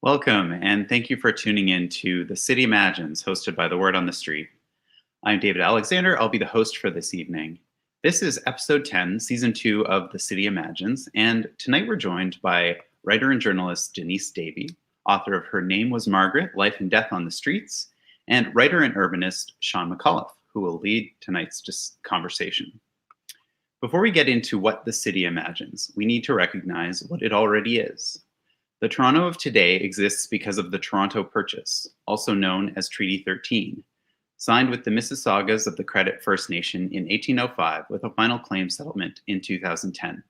Welcome, and thank you for tuning in to The City Imagines, hosted by The Word on the Street. I'm David Alexander. I'll be the host for this evening. This is episode 10, season 2 of The City Imagines, and tonight we're joined by writer and journalist Denise Davy, author of Her Name Was Margaret, Life and Death on the Streets, and writer and urbanist Shawn Micallef, who will lead tonight's conversation. Before we get into what the city imagines, we need to recognize what it already is. The Toronto of today exists because of the Toronto Purchase, also known as Treaty 13, signed with the Mississaugas of the Credit First Nation in 1805 with a final claim settlement in 2010.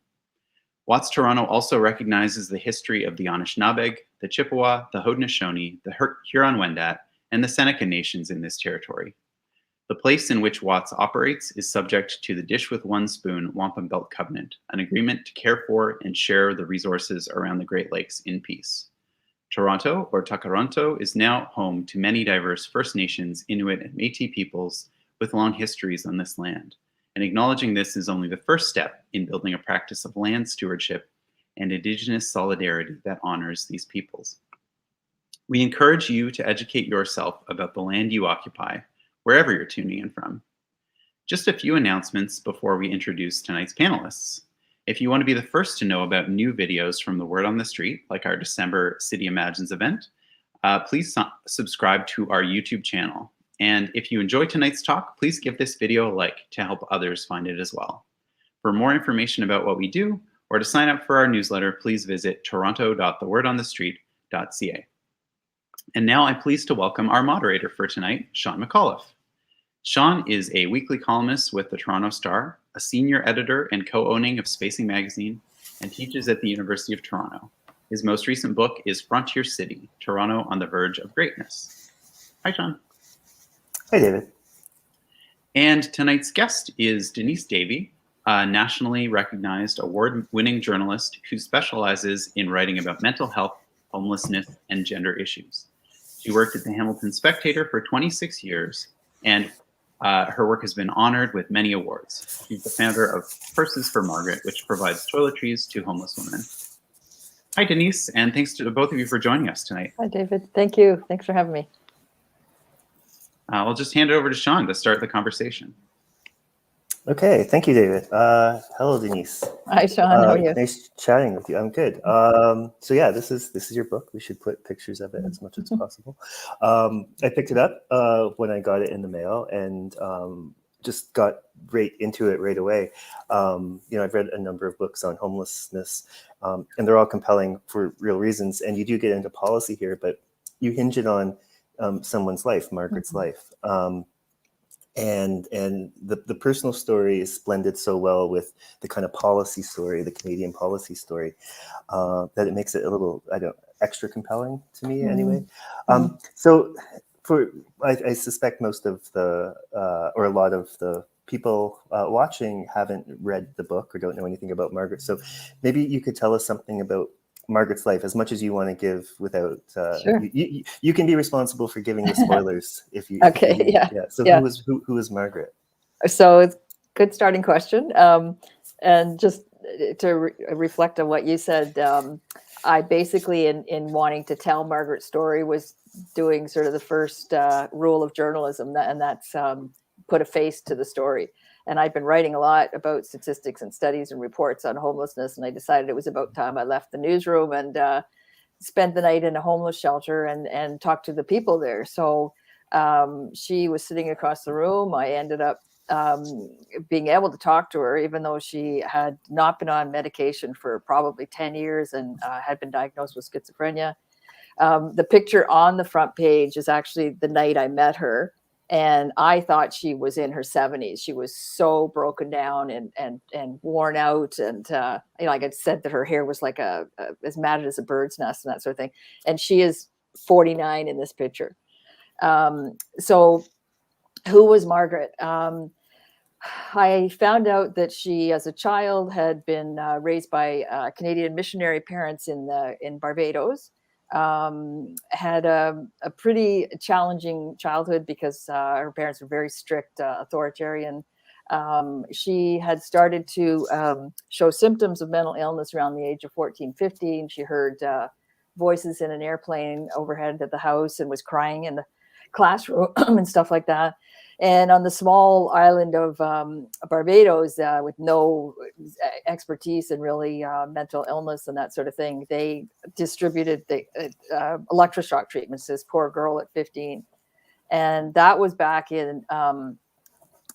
WOTS Toronto also recognizes the history of the Anishinaabe, the Chippewa, the Haudenosaunee, the Huron-Wendat, and the Seneca nations in this territory. The place in which WOTS operates is subject to the Dish with One Spoon Wampum Belt Covenant, an agreement to care for and share the resources around the Great Lakes in peace. Toronto, or Takaranto, is now home to many diverse First Nations, Inuit, and Métis peoples with long histories on this land. And acknowledging this is only the first step in building a practice of land stewardship and Indigenous solidarity that honors these peoples. We encourage you to educate yourself about the land you occupy, wherever you're tuning in from. Just a few announcements before we introduce tonight's panelists. If you want to be the first to know about new videos from the Word on the Street, like our December City Imagines event, please subscribe to our YouTube channel. And if you enjoy tonight's talk, please give this video a like to help others find it as well. For more information about what we do, or to sign up for our newsletter, please visit toronto.thewordonthestreet.ca. And now I'm pleased to welcome our moderator for tonight, Shawn Micallef. Shawn is a weekly columnist with the Toronto Star, a senior editor and co-owning of Spacing Magazine, and teaches at the University of Toronto. His most recent book is Frontier City, Toronto on the Verge of Greatness. Hi, Shawn. Hi, David. And tonight's guest is Denise Davy, a nationally recognized award-winning journalist who specializes in writing about mental health, homelessness, and gender issues. She worked at the Hamilton Spectator for 26 years, and her work has been honored with many awards. She's the founder of Purses for Margaret, which provides toiletries to homeless women. Hi, Denise, and thanks to both of you for joining us tonight. Hi, David. Thank you. Thanks for having me. I'll just hand it over to Shawn to start the conversation. Okay, thank you, David. Hello, Denise. Hi, Shawn. How are you? Nice chatting with you. I'm good. So yeah, this is your book. We should put pictures of it as much as possible. I picked it up when I got it in the mail and just got right into it right away. I've read a number of books on homelessness, and they're all compelling for real reasons. And you do get into policy here, but you hinge it on someone's life, Margaret's life. And the personal story is blended so well with the kind of policy story, the Canadian policy story, that it makes it a little, extra compelling to me anyway. So I suspect most of or a lot of the people watching haven't read the book or don't know anything about Margaret. So maybe you could tell us something about Margaret's life, as much as you want to give without Sure. you can be responsible for giving the spoilers if you Okay. yeah. So Yeah. who was Margaret? So it's a good starting question. And just to reflect on what you said, I basically, in wanting to tell Margaret's story, was doing sort of the first rule of journalism, and that's put a face to the story. And I'd been writing a lot about statistics and studies and reports on homelessness, and I decided it was about time I left the newsroom and spent the night in a homeless shelter and talked to the people there. So she was sitting across the room. I ended up being able to talk to her, even though she had not been on medication for probably 10 years and had been diagnosed with schizophrenia. The picture on the front page is actually the night I met her. And I thought she was in her 70s. She was so broken down and worn out. And, like I said, that her hair was like as matted as a bird's nest and that sort of thing. And she is 49 in this picture. So who was Margaret? I found out that she, as a child, had been raised by Canadian missionary parents in Barbados. Had a pretty challenging childhood because her parents were very strict, authoritarian. She had started to show symptoms of mental illness around the age of 14, 15. She heard voices in an airplane overhead at the house and was crying in the classroom and stuff like that. And on the small island of Barbados, with no expertise in really mental illness and that sort of thing, they distributed the electroshock treatments to this poor girl at 15. And that was back in the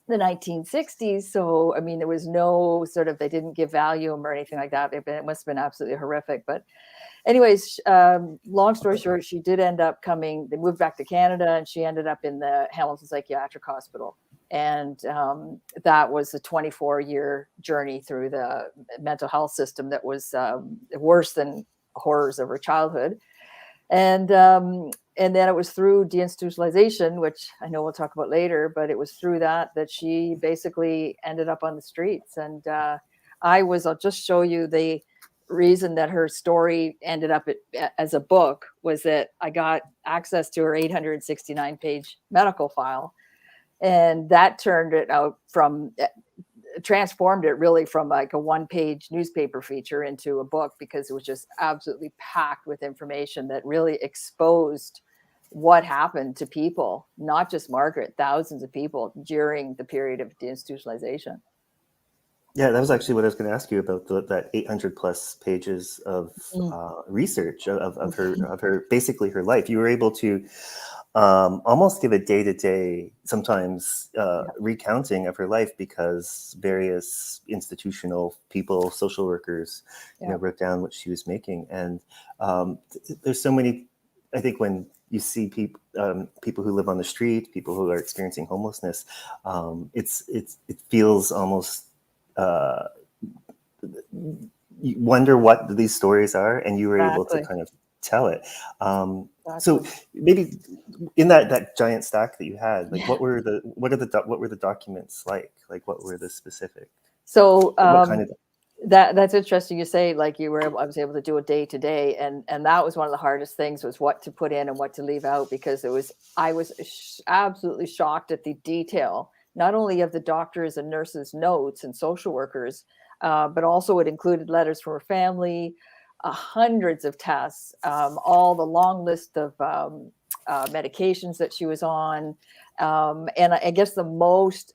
1960s. So, I mean, there was no sort of, they didn't give Valium or anything like that. It must have been absolutely horrific. But anyways, long story short, she did end up coming, they moved back to Canada and she ended up in the Hamilton Psychiatric Hospital. And that was a 24-year journey through the mental health system that was worse than horrors of her childhood. And then it was through deinstitutionalization, which I know we'll talk about later, but it was through that she basically ended up on the streets. And I'll just show you the reason that her story ended up as a book was that I got access to her 869-page medical file. And that turned it out transformed it really from like a one-page newspaper feature into a book, because it was just absolutely packed with information that really exposed what happened to people, not just Margaret, thousands of people during the period of deinstitutionalization. Yeah, that was actually what I was going to ask you about, that 800 plus pages of research of her, basically her life. You were able to almost give a day-to-day, sometimes recounting of her life, because various institutional people, social workers, wrote down what she was making. And there's so many, I think, when you see people who live on the street, people who are experiencing homelessness, it feels almost, you wonder what these stories are, and you were able to kind of tell it. So maybe in that giant stack that you had, like what were the documents like? Like what were the specific? So what kind of that's interesting. You say like I was able to do a day to day, and that was one of the hardest things, was what to put in and what to leave out, because I was absolutely shocked at the detail, not only of the doctors and nurses' notes and social workers, but also it included letters from her family, hundreds of tests, all the long list of medications that she was on. And I guess the most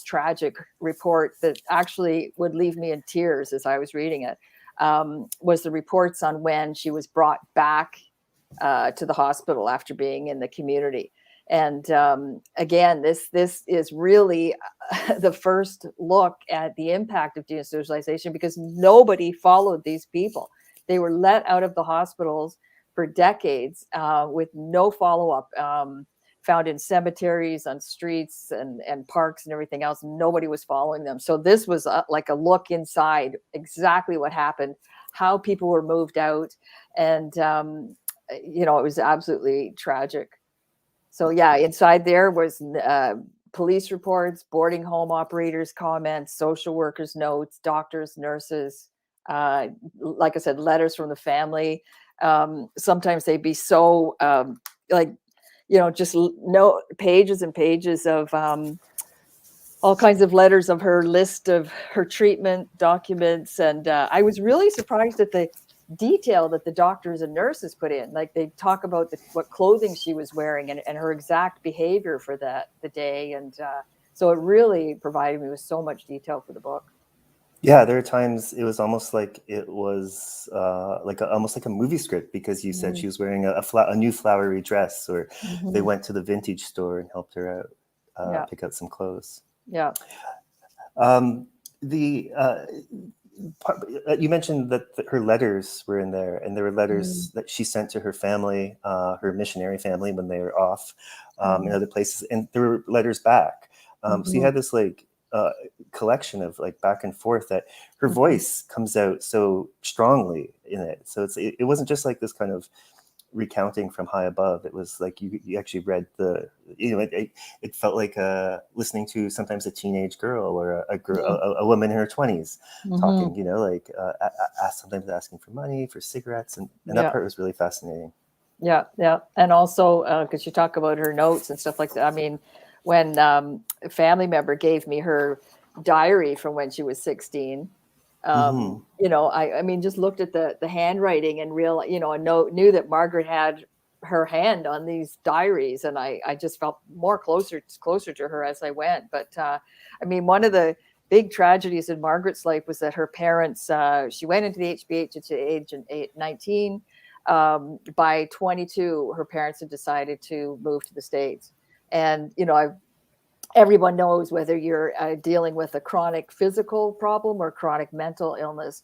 tragic report that actually would leave me in tears as I was reading it was the reports on when she was brought back to the hospital after being in the community. And again, this is really the first look at the impact of deinstitutionalization, because nobody followed these people. They were let out of the hospitals for decades with no follow-up, found in cemeteries, on streets and parks and everything else. Nobody was following them. So this was like a look inside exactly what happened, how people were moved out. And, it was absolutely tragic. So yeah, inside there was police reports, boarding home operators' comments, social workers' notes, doctors, nurses, like I said, letters from the family. Sometimes they'd be so just pages and pages of all kinds of letters of her list of her treatment documents. And I was really surprised at the detail that the doctors and nurses put in. Like they talk about what clothing she was wearing and her exact behavior for the day. And so it really provided me with so much detail for the book. Yeah, there are times it was almost like it was almost like a movie script, because you said she was wearing a new flowery dress, or they went to the vintage store and helped her out, pick out some clothes. Yeah. You mentioned that her letters were in there, and there were letters that she sent to her family, her missionary family, when they were off in other places, and there were letters back. So you had this collection of back and forth, that her voice comes out so strongly in it. So it wasn't just like this kind of recounting from high above. It was like you actually read it felt like listening to sometimes a teenage girl, or a girl, a woman in her 20s talking, sometimes asking for money, for cigarettes, and that part was really fascinating. Yeah. And also because you talk about her notes and stuff like that. I mean, when a family member gave me her diary from when she was 16, You know, I mean, just looked at the handwriting and knew that Margaret had her hand on these diaries, and I just felt more closer to her as I went. But I mean, one of the big tragedies in Margaret's life was that her parents, she went into the HBH at the age of 19. By 22, her parents had decided to move to the States. And, you know, everyone knows whether you're dealing with a chronic physical problem or chronic mental illness,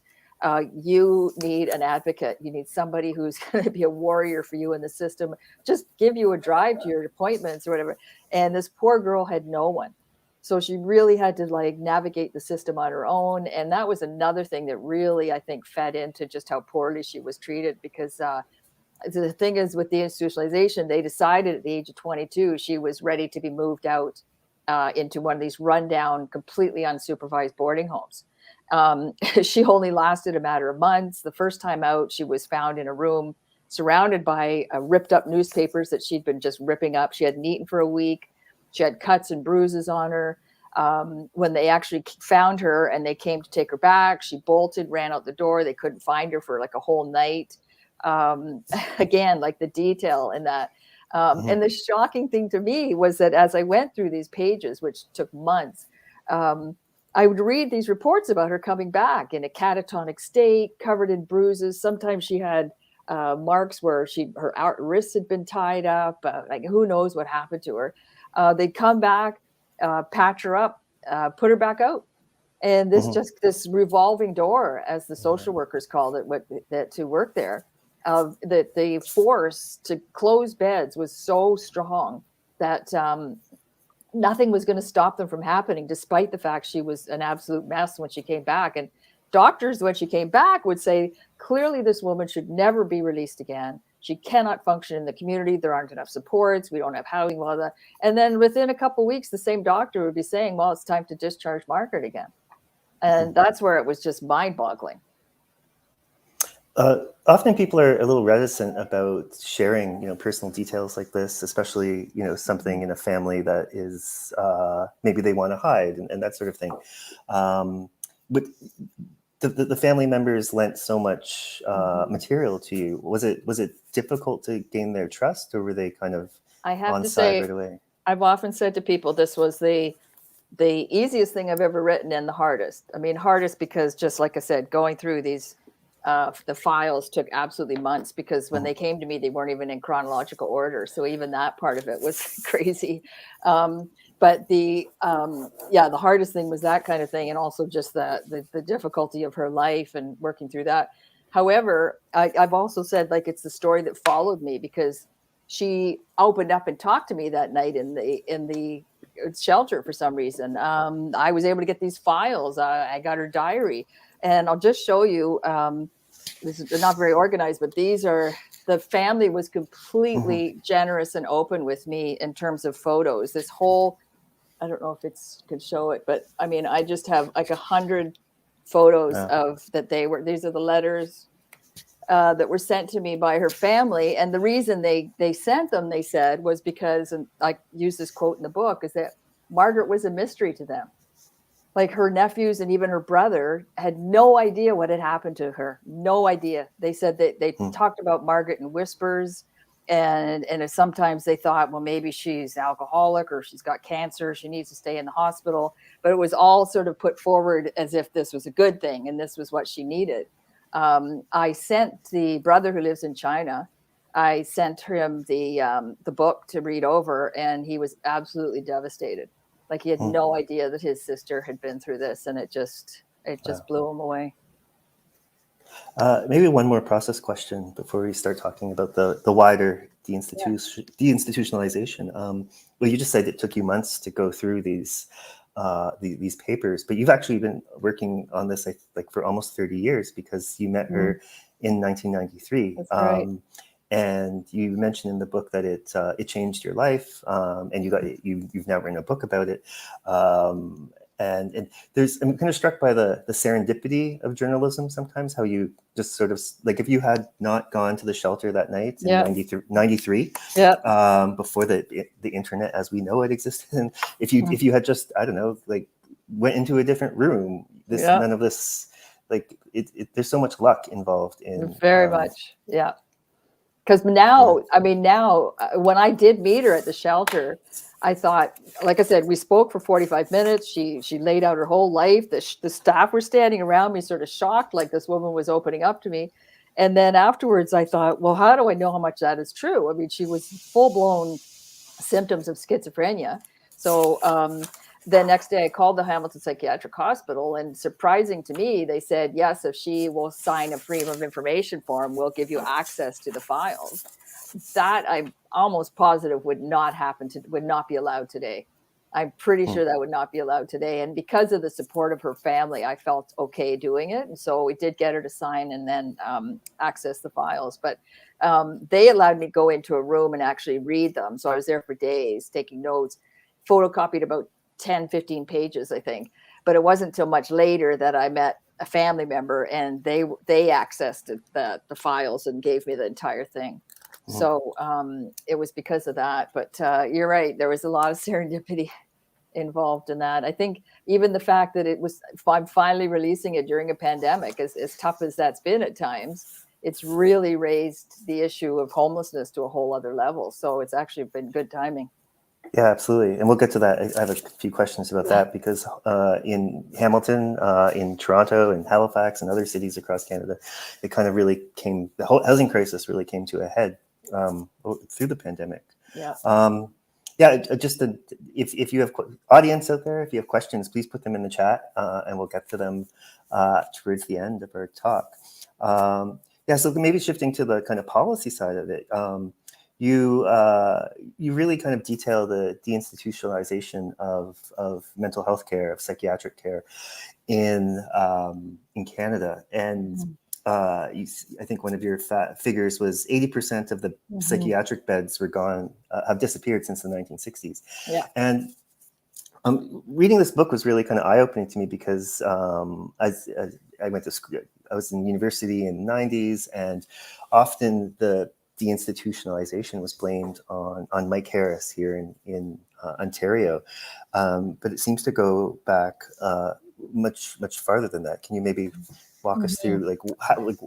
you need an advocate. You need somebody who's going to be a warrior for you in the system, just give you a drive to your appointments or whatever. And this poor girl had no one. So she really had to like navigate the system on her own. And that was another thing that really, I think, fed into just how poorly she was treated, because the thing is, with deinstitutionalization, they decided at the age of 22, she was ready to be moved out into one of these rundown, completely unsupervised boarding homes. She only lasted a matter of months. The first time out, she was found in a room surrounded by ripped up newspapers that she'd been just ripping up. She hadn't eaten for a week. She had cuts and bruises on her. When they actually found her and they came to take her back, she bolted, ran out the door. They couldn't find her for like a whole night. Again, like the detail in that. And the shocking thing to me was that as I went through these pages, which took months, I would read these reports about her coming back in a catatonic state, covered in bruises. Sometimes she had marks where her wrists had been tied up. Like who knows what happened to her. They'd come back, patch her up, put her back out. And this revolving door, as the social workers called it, to work there. That the force to close beds was so strong that nothing was going to stop them from happening, despite the fact she was an absolute mess when she came back. And doctors, when she came back, would say, clearly this woman should never be released again. She cannot function in the community. There aren't enough supports. We don't have housing. Blah, blah. And then within a couple of weeks, the same doctor would be saying, well, it's time to discharge Margaret again. And that's where it was just mind-boggling. Often people are a little reticent about sharing, personal details like this, especially, something in a family that is maybe they want to hide and that sort of thing. But the family members lent so much material to you. Was it difficult to gain their trust, or were they kind of on side right away? I've often said to people, this was the easiest thing I've ever written and the hardest. I mean, hardest because, just like I said, going through these the files took absolutely months, because when they came to me, they weren't even in chronological order. So even that part of it was crazy. But the hardest thing was that kind of thing. And also just the difficulty of her life and working through that. However, I've also said, like, it's the story that followed me, because she opened up and talked to me that night in the shelter for some reason. I was able to get these files. I got her diary. And I'll just show you, this is not very organized, but the family was completely generous and open with me in terms of photos. This whole, I don't know if could show it, but I mean, I just have like 100 photos these are the letters that were sent to me by her family. And the reason they sent them, they said, was because, and I use this quote in the book, is that Margaret was a mystery to them. Like, her nephews and even her brother had no idea what had happened to her. No idea. They said that they talked about Margaret in whispers. And sometimes they thought, well, maybe she's alcoholic or she's got cancer. She needs to stay in the hospital. But it was all sort of put forward as if this was a good thing and this was what she needed. I sent the brother who lives in China, I sent him the book to read over, and he was absolutely devastated. Like, he had no idea that his sister had been through this, and it just blew him away. Maybe one more process question before we start talking about the wider deinstitutionalization. Well, you just said it took you months to go through these papers, but you've actually been working on this for almost 30 years, because you met her in 1993. That's right. And you mentioned in the book that it changed your life, and you've now written a book about it. And I'm kind of struck by the serendipity of journalism sometimes, how you just sort of, like, if you had not gone to the shelter that night in 93, before the internet as we know it existed, and if you had just, I don't know, like, went into a different room, none of this like there's so much luck involved in very much. Yeah. Because now, I mean, now when I did meet her at the shelter, I thought, like I said, we spoke for 45 minutes. She laid out her whole life. The staff were standing around me, sort of shocked, like this woman was opening up to me. And then afterwards, I thought, well, how do I know how much that is true? I mean, she was full-blown symptoms of schizophrenia. So the next day I called the Hamilton Psychiatric Hospital, and surprising to me, they said, yes, if she will sign a freedom of information form, we'll give you access to the files. That I'm almost positive would not be allowed today. I'm pretty sure that would not be allowed today. And because of the support of her family, I felt okay doing it. And so we did get her to sign and then access the files. But they allowed me to go into a room and actually read them. So I was there for days taking notes, photocopied about 10, 15 pages, I think. But it wasn't until much later that I met a family member, and they accessed the files and gave me the entire thing. So it was because of that. But you're right. There was a lot of serendipity involved in that. I think even the fact that I'm finally releasing it during a pandemic, as tough as that's been at times, it's really raised the issue of homelessness to a whole other level. So it's actually been good timing. Yeah, absolutely. And we'll get to that. I have a few questions about that because in Hamilton, in Toronto, and Halifax, and other cities across Canada, it kind of really the whole housing crisis really came to a head through the pandemic. Yeah. If you have audience out there, if you have questions, please put them in the chat and we'll get to them towards the end of our talk. So maybe shifting to the kind of policy side of it. You really kind of detail the deinstitutionalization of mental health care, of psychiatric care in Canada. And I think one of your figures was 80% of the psychiatric beds were gone, have disappeared since the 1960s. Yeah. And reading this book was really kind of eye-opening to me because as I went to school, I was in university in the 90s, and often the deinstitutionalization was blamed on Mike Harris here in Ontario, but it seems to go back much farther than that. Can you maybe walk us through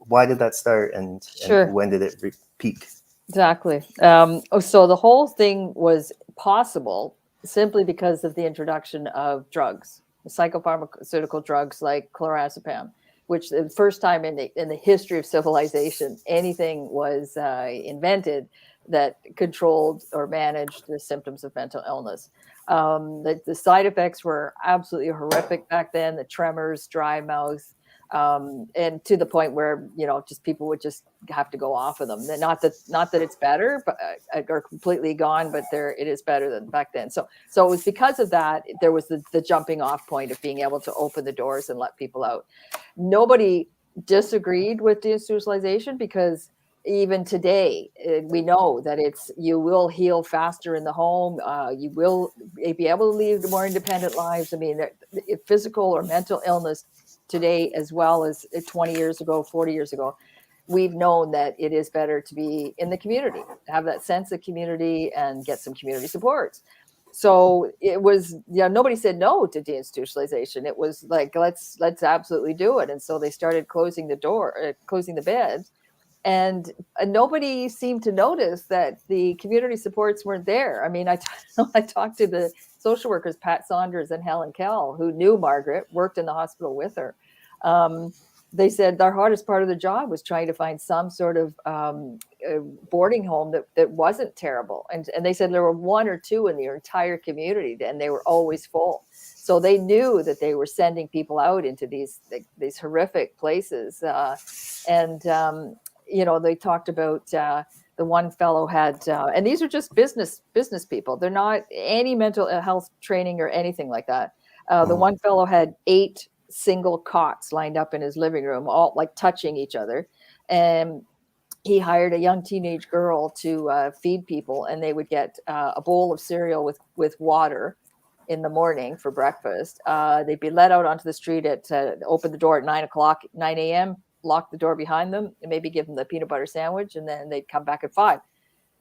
why did that start and when did it peak? Exactly. So the whole thing was possible simply because of the introduction of drugs, psychopharmaceutical drugs like chlorazepam, which the first time in the history of civilization, anything was invented that controlled or managed the symptoms of mental illness. The side effects were absolutely horrific back then, the tremors, dry mouth, and to the point where, just people would just have to go off of them. Not that it's better, but or completely gone, but it is better than back then. So it was because of that, there was the jumping off point of being able to open the doors and let people out. Nobody disagreed with deinstitutionalization because even today, we know that you will heal faster in the home. You will be able to lead more independent lives. I mean, physical or mental illness today, as well as 20 years ago, 40 years ago, we've known that it is better to be in the community, have that sense of community and get some community supports. So it was, nobody said no to deinstitutionalization. It was like, let's absolutely do it. And so they started closing the beds. And nobody seemed to notice that the community supports weren't there. I mean, I talked to the social workers, Pat Saunders and Helen Kell, who knew Margaret, worked in the hospital with her. They said their hardest part of the job was trying to find some sort of boarding home that wasn't terrible. And they said there were one or two in the entire community, and they were always full. So they knew that they were sending people out into these horrific places. They talked about the one fellow had, and these are just business people. They're not any mental health training or anything like that. The one fellow had 8 single cots lined up in his living room, all like touching each other. And he hired a young teenage girl to feed people, and they would get a bowl of cereal with water in the morning for breakfast. They'd be let out onto the street open the door at 9 a.m., lock the door behind them, and maybe give them the peanut butter sandwich, and then they'd come back at 5.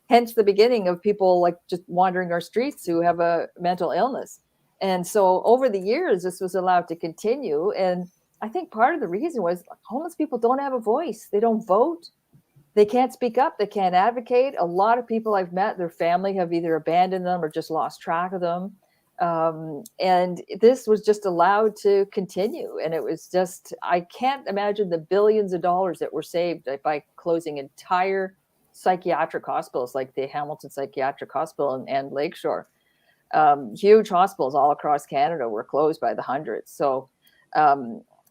Hence the beginning of people like just wandering our streets who have a mental illness. And so over the years, this was allowed to continue. And I think part of the reason was homeless people don't have a voice. They don't vote. They can't speak up. They can't advocate. A lot of people I've met, their family have either abandoned them or just lost track of them. And this was just allowed to continue. And it was just, I can't imagine the billions of dollars that were saved by closing entire psychiatric hospitals like the Hamilton Psychiatric Hospital and Lakeshore. Huge hospitals all across Canada were closed by the hundreds. So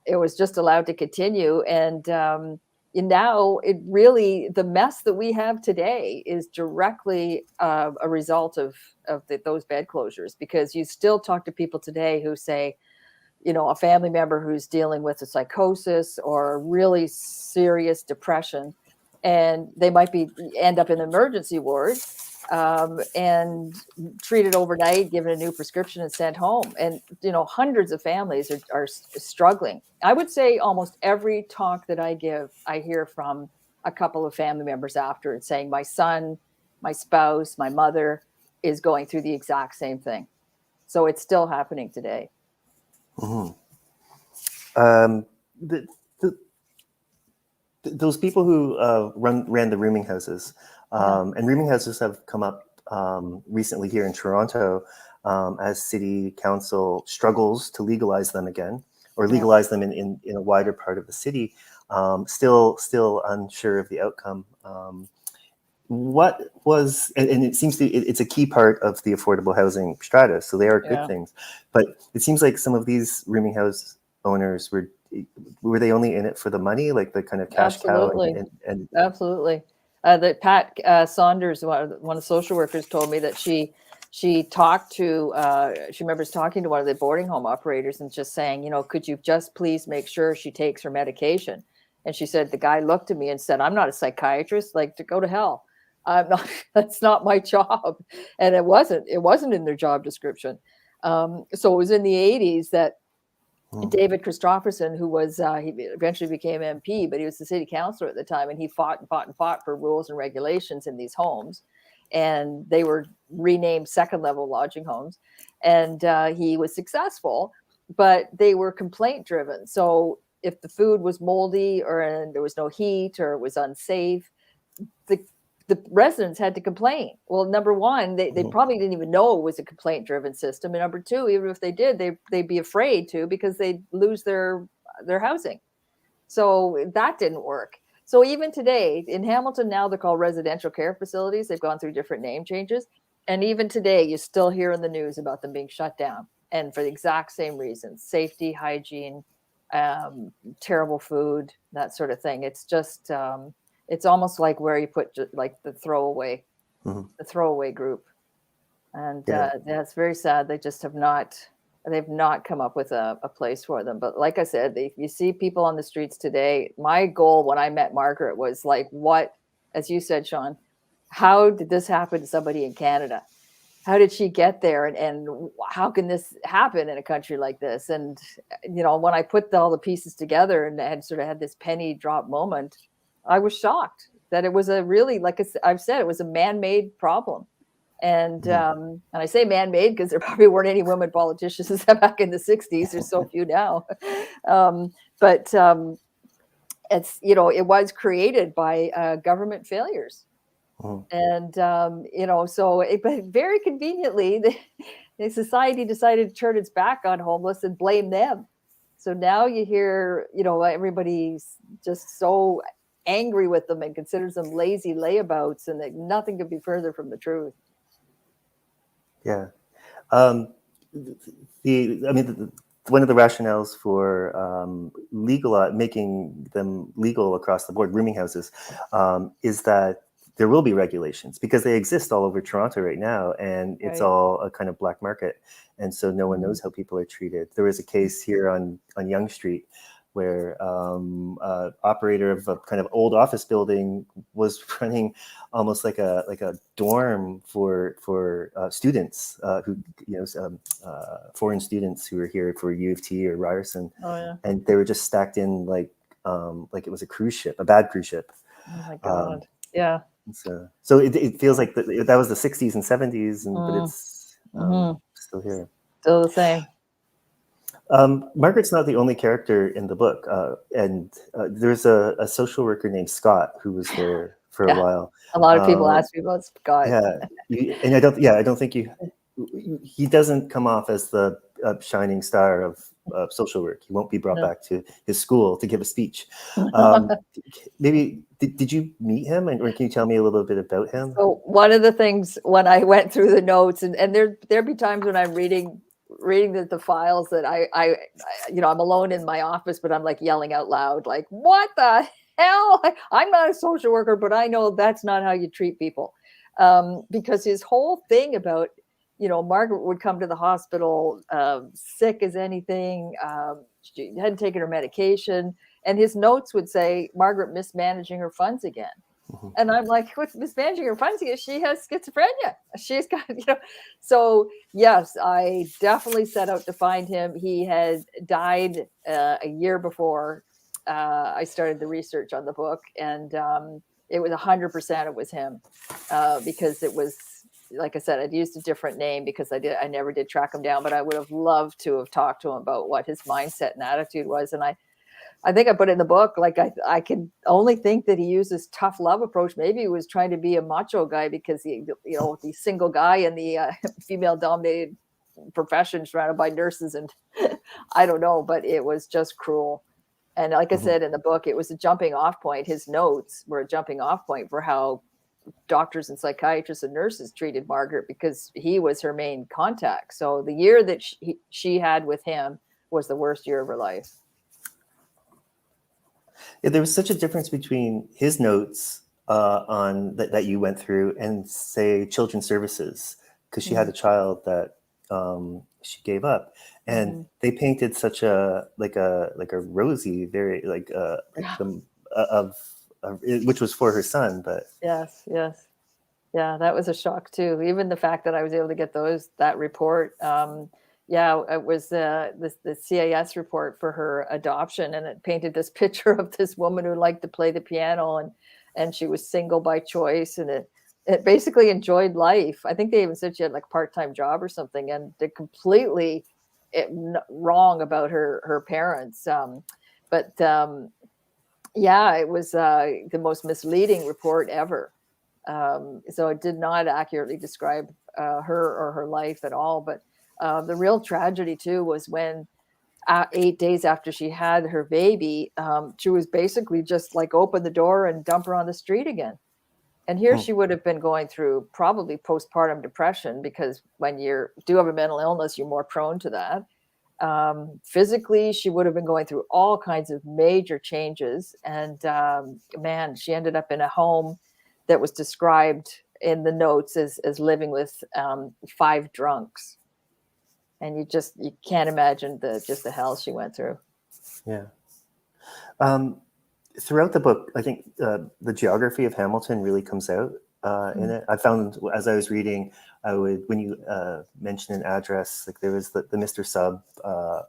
it was just allowed to continue. And now it really, the mess that we have today is directly a result of those bed closures, because you still talk to people today who say, a family member who's dealing with a psychosis or a really serious depression, and they might end up in the emergency ward and treated overnight, given a new prescription and sent home. And, hundreds of families are struggling. I would say almost every talk that I give, I hear from a couple of family members after it saying, my son, my spouse, my mother is going through the exact same thing. So it's still happening today. Those people who ran the rooming houses, and rooming houses have come up recently here in Toronto as city council struggles to legalize them again, or legalize them in a wider part of the city. Still unsure of the outcome. What was, and it seems it's a key part of the affordable housing strata, so they are good things. But it seems like some of these rooming house owners were they only in it for the money, like the kind of cash cow? Absolutely. That Pat Saunders, one of the social workers, told me that she talked to, she remembers talking to one of the boarding home operators and just saying, could you just please make sure she takes her medication? And she said, the guy looked at me and said, I'm not a psychiatrist, like, to go to hell. I'm not, that's not my job. And it wasn't in their job description. So it was in the 80s that David Christopherson, who was, he eventually became MP, but he was the city councillor at the time, and he fought for rules and regulations in these homes. And they were renamed second level lodging homes. And he was successful, but they were complaint driven. So if the food was moldy or there was no heat or it was unsafe, the residents had to complain. Well, number one, they probably didn't even know it was a complaint-driven system. And number two, even if they did, they'd be afraid to, because they'd lose their housing. So that didn't work. So even today, in Hamilton now, they're called residential care facilities. They've gone through different name changes. And even today, you still hear in the news about them being shut down. And for the exact same reasons: safety, hygiene, terrible food, that sort of thing. It's just... it's almost like where you put like the throwaway group. And that's very sad. They just they've not come up with a place for them. But like I said, you see people on the streets today. My goal when I met Margaret was like, what, as you said, Shawn, how did this happen to somebody in Canada? How did she get there? And how can this happen in a country like this? And, when I put all the pieces together and had sort of had this penny drop moment, I was shocked that it was a really, like I've said, it was a man-made problem. And I say man-made because there probably weren't any women politicians back in the 60s. There's so few now. But it's, it was created by government failures. And, but very conveniently, the society decided to turn its back on homeless and blame them. So now you hear, everybody's just so angry with them and considers them lazy layabouts, and that nothing could be further from the truth. Yeah. One of the rationales for making them legal across the board, rooming houses, is that there will be regulations, because they exist all over Toronto right now, and it's all a kind of black market. And so no one knows how people are treated. There was a case here on Yonge Street where operator of a kind of old office building was running almost like a dorm for students who foreign students who were here for U of T or Ryerson, and they were just stacked in like it was a cruise ship, a bad cruise ship. Oh my God! Yeah. So it feels like that was the 60s and 70s, but it's still here. Still the same. Margaret's not the only character in the book, and there's a social worker named Scott who was there for a Yeah. while. A lot of people ask me about Scott. Yeah, and I don't think he doesn't come off as the shining star of social work. He won't be brought No. back to his school to give a speech. Maybe did you meet him, or can you tell me a little bit about him? So one of the things when I went through the notes, and there'd be times when I'm reading the files that I I'm alone in my office, but I'm like yelling out loud, like, what the hell? I'm not a social worker, but I know that's not how you treat people. Because his whole thing about, Margaret would come to the hospital sick as anything. She hadn't taken her medication. And his notes would say, Margaret mismanaging her funds again. And I'm like, what's mismanaging her funds? She has schizophrenia. She's got, So yes, I definitely set out to find him. He had died a year before I started the research on the book, and it was 100%. It was him because it was, like I said, I'd used a different name because I never did track him down, but I would have loved to have talked to him about what his mindset and attitude was. And I think I put in the book, like I can only think that he used this tough love approach. Maybe he was trying to be a macho guy because the single guy in the female dominated profession surrounded by nurses, and I don't know, but it was just cruel. And like I said in the book, it was a jumping off point. His notes were a jumping off point for how doctors and psychiatrists and nurses treated Margaret, because he was her main contact. So the year that she had with him was the worst year of her life. Yeah, there was such a difference between his notes on that you went through and, say, Children's Services, because she had a child that she gave up, and they painted such a rosy, very which was for her son, but yes, yeah, that was a shock too. Even the fact that I was able to get that report. It was the CAS report for her adoption, and it painted this picture of this woman who liked to play the piano, and she was single by choice, and it basically enjoyed life. I think they even said she had like a part-time job or something, and they're completely wrong about her parents. It was the most misleading report ever. So it did not accurately describe her or her life at all. But the real tragedy too was when 8 days after she had her baby, she was basically just like open the door and dump her on the street again. And here she would have been going through probably postpartum depression, because when you do have a mental illness, you're more prone to that. Physically, she would have been going through all kinds of major changes. And she ended up in a home that was described in the notes as living with 5 drunks. And you can't imagine the hell she went through. Yeah. Throughout the book, I think the geography of Hamilton really comes out in it. I found, as I was reading, when you mention an address, like there was the Mr. Sub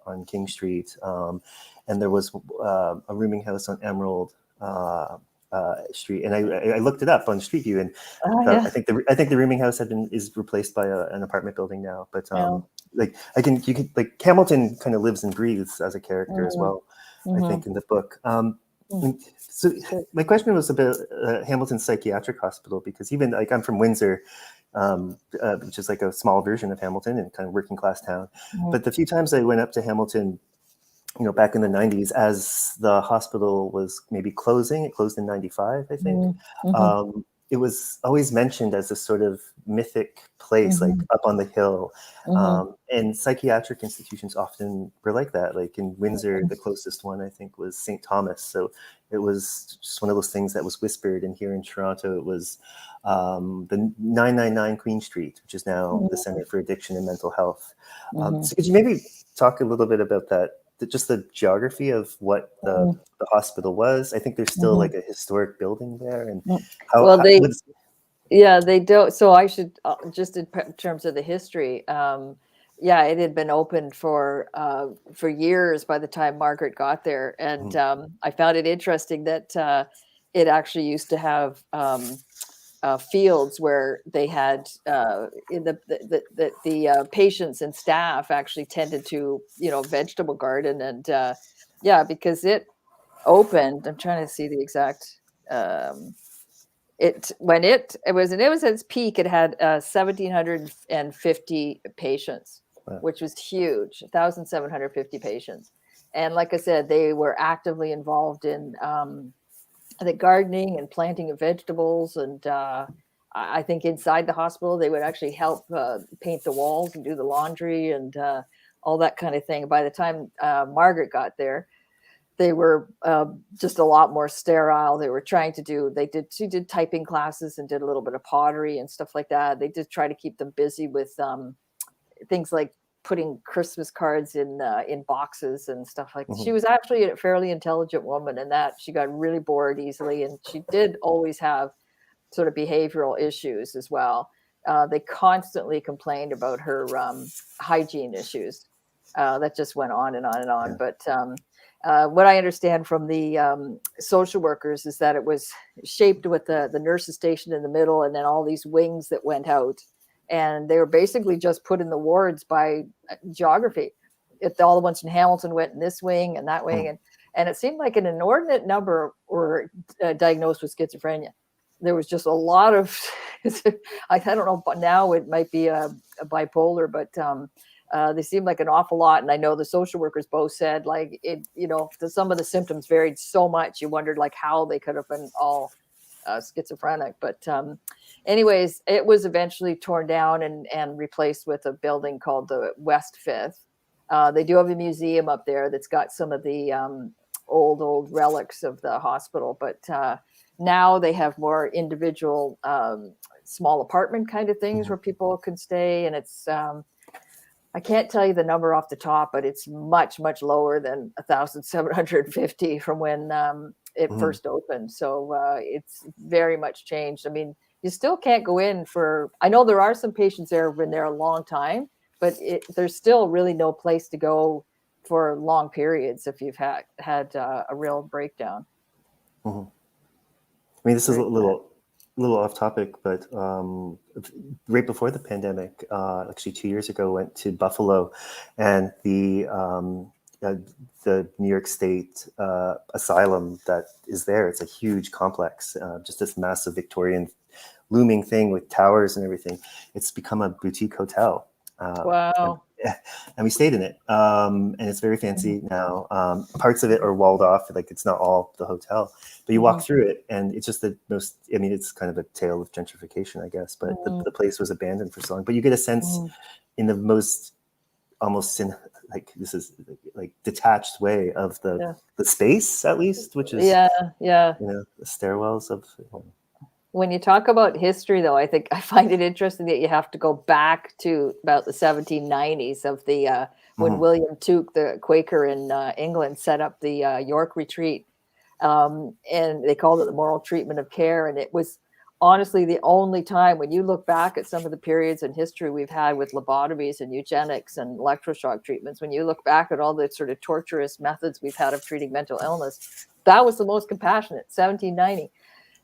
on King Street, and there was a rooming house on Emerald Street, and I looked it up on Street View, and I think the rooming house is replaced by an apartment building now. But Hamilton kind of lives and breathes as a character as well. I think in the book. So my question was about Hamilton Psychiatric Hospital, because even like I'm from Windsor, which is like a small version of Hamilton and kind of working class town. But the few times I went up to Hamilton, back in the 90s, as the hospital was maybe closing, it closed in 95, I think. It was always mentioned as this sort of mythic place, like up on the hill. And psychiatric institutions often were like that. Like in Windsor, the closest one, I think, was St. Thomas. So it was just one of those things that was whispered. And here in Toronto, it was the 999 Queen Street, which is now the Center for Addiction and Mental Health. So could you maybe talk a little bit about that? Just the geography of what the hospital was. I think there's still like a historic building there, and they don't. So I should just in terms of the history. It had been open for years by the time Margaret got there, and I found it interesting that it actually used to have fields where they had the patients and staff actually tended to, vegetable garden. And because it opened, I'm trying to see the exact, it was at its peak, it had 1,750 patients, Wow. which was huge, 1,750 patients. And like I said, they were actively involved in the gardening and planting of vegetables. And I think inside the hospital, they would actually help paint the walls and do the laundry and all that kind of thing. By the time Margaret got there, they were just a lot more sterile. They were trying to she did typing classes and did a little bit of pottery and stuff like that. They did try to keep them busy with things like putting Christmas cards in boxes and stuff like that. Mm-hmm. She was actually a fairly intelligent woman, and that she got really bored easily. And she did always have sort of behavioral issues as well. They constantly complained about her hygiene issues. That just went on and on and on. Yeah. But what I understand from the social workers is that it was shaped with the nurses station in the middle, and then all these wings that went out. And they were basically just put in the wards by geography. If all the ones in Hamilton went in this wing and that wing, and it seemed like an inordinate number were diagnosed with schizophrenia. There was just a lot of, I don't know, but now it might be a bipolar, but they seemed like an awful lot. And I know the social workers both said, like, some of the symptoms varied so much. You wondered like how they could have been all schizophrenic. But anyways, it was eventually torn down and replaced with a building called the West Fifth. They do have a museum up there that's got some of the old relics of the hospital, but now they have more individual small apartment kind of things where people can stay. And it's I can't tell you the number off the top, but it's much, much lower than 1,750 from when it first opened. So it's very much changed. I mean, you still can't go in I know there are some patients there who've been there a long time, but there's still really no place to go for long periods if you've had a real breakdown. Mm-hmm. I mean, this is a little off topic, but right before the pandemic, actually 2 years ago, went to Buffalo, and the New York State asylum that is there. It's a huge complex, just this massive Victorian looming thing with towers and everything. It's become a boutique hotel. Wow. And we stayed in it, and it's very fancy now. Parts of it are walled off, like it's not all the hotel, but you walk through it, and it's just the most. I mean, it's kind of a tale of gentrification, I guess. But the place was abandoned for so long. But you get a sense in the most almost in like this is like detached way of the space, at least, which is the stairwells of. When you talk about history, though, I think I find it interesting that you have to go back to about the 1790s of the when William Tuke, the Quaker in England, set up the York Retreat, and they called it the moral treatment of care. And it was honestly the only time, when you look back at some of the periods in history we've had with lobotomies and eugenics and electroshock treatments, when you look back at all the sort of torturous methods we've had of treating mental illness, that was the most compassionate, 1790.